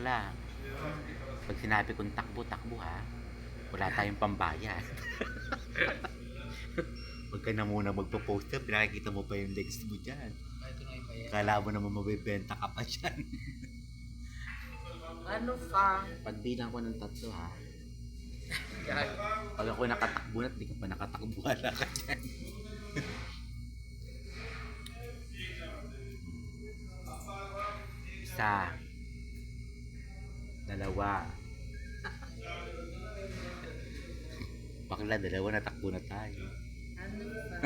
bakla. Pag sinabi kong takbo, takbo ha. Wala tayong pambayad. Huwag ka na muna magpo-poster, pinakikita mo pa yung legs mo dyan. Ito na iba yan. Kala mo naman mabibenta ka pa dyan. Ano pa? Pagbilang ko ng 3 ha. Gag. Pag ako nakatakbo na, di ka pa nakatakbo, wala ka dyan. Isa. 2. Bakla, 2, natakbo na tayo. Ano pa?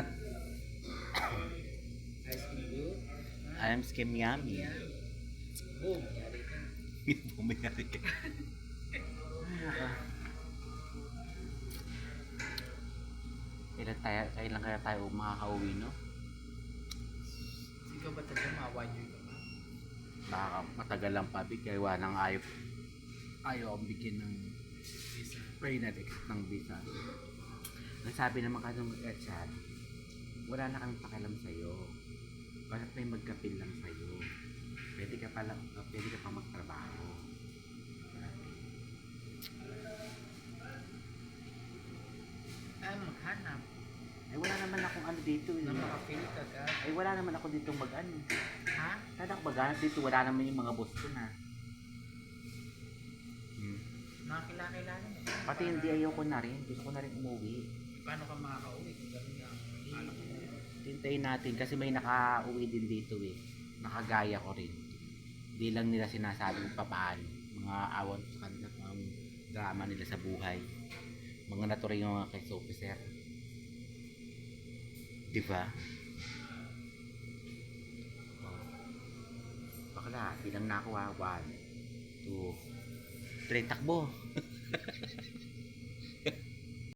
Ice cream blue? I'm Skim Yummy. Boom. Yari ka. Bumayari ka. Kailan kaya tayo makakauwi, no? Ikaw ba talaga mawayo ka ba? Baka matagal lang pa, kaya nang ayaw akong bigyan ng Visa. pre-net ng visa. Ang sabi naman ka nung chat, wala na kang pakialam sa'yo. Bakit may magkapil lang sa'yo? Pwede ka pa magtrabaho. Ay, maghanap. Ay wala naman akong ano dito eh. Na makapili ka ka. Ay wala naman ako dito mag-ano. Ha? Sana ako maghanap dito, wala naman yung mga boss ko na. Makakilala mo. Pati hindi ayoko na rin. Gusto ko na rin umuwi. Paano ka makakauwi kung gano'n nga? Alam mo. Hintayin natin kasi may nakauwi din dito eh. Nakagaya ko rin. Hindi lang nila sinasabi kung paano. Mga awan sa kanila, mga drama nila sa buhay. Mga natural yung mga case officer. Diba? Bakla, bilang na ako ha. 1, 2, 3, takbo.